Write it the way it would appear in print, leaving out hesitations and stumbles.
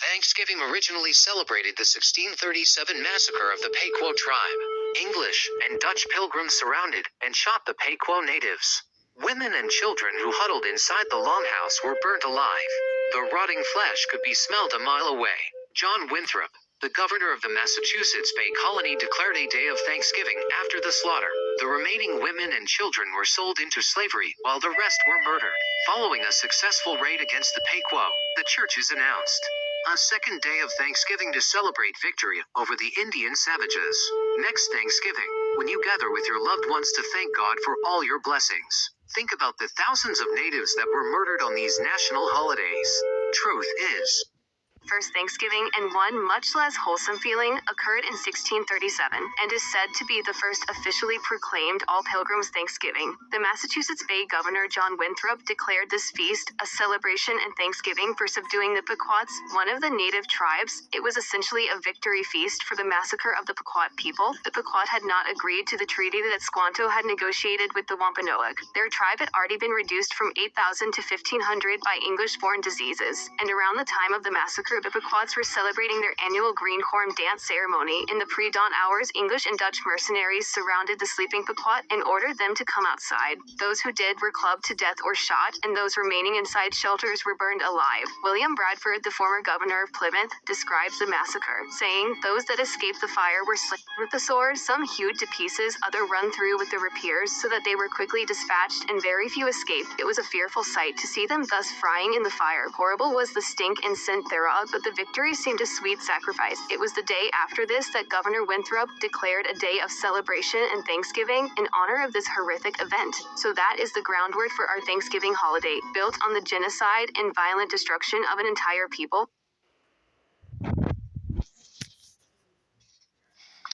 Thanksgiving originally celebrated the 1637 massacre of the Pequot tribe. English and Dutch pilgrims surrounded and shot the Pequot natives. Women and children who huddled inside the longhouse were burnt alive. The rotting flesh could be smelled a mile away. John Winthrop, the governor of the Massachusetts Bay Colony, declared a day of Thanksgiving after the slaughter. The remaining women and children were sold into slavery, while the rest were murdered. Following a successful raid against the Pequot, the churches announced a second day of Thanksgiving to celebrate victory over the Indian savages. Next Thanksgiving, when you gather with your loved ones to thank God for all your blessings, think about the thousands of natives that were murdered on these national holidays. Truth is, first Thanksgiving, and one much less wholesome feeling, occurred in 1637, and is said to be the first officially proclaimed All Pilgrims Thanksgiving. The Massachusetts Bay Governor John Winthrop declared this feast a celebration and thanksgiving for subduing the Pequots, one of the native tribes. It was essentially a victory feast for the massacre of the Pequot people. The Pequot had not agreed to the treaty that Squanto had negotiated with the Wampanoag. Their tribe had already been reduced from 8,000 to 1,500 by English-born diseases, and around the time of the massacre, the Pequots were celebrating their annual green corn dance ceremony. In the pre-dawn hours, English and Dutch mercenaries surrounded the sleeping Pequot and ordered them to come outside. Those who did were clubbed to death or shot, and those remaining inside shelters were burned alive. William Bradford, the former governor of Plymouth, describes the massacre, saying, "Those that escaped the fire were slit with the sword, some hewed to pieces, other run through with the rapiers, so that they were quickly dispatched, and very few escaped. It was a fearful sight to see them thus frying in the fire. Horrible was the stink and scent thereof, but the victory seemed a sweet sacrifice." It was the day after this that Governor Winthrop declared a day of celebration and thanksgiving in honor of this horrific event. So that is the groundwork for our Thanksgiving holiday, built on the genocide and violent destruction of an entire people.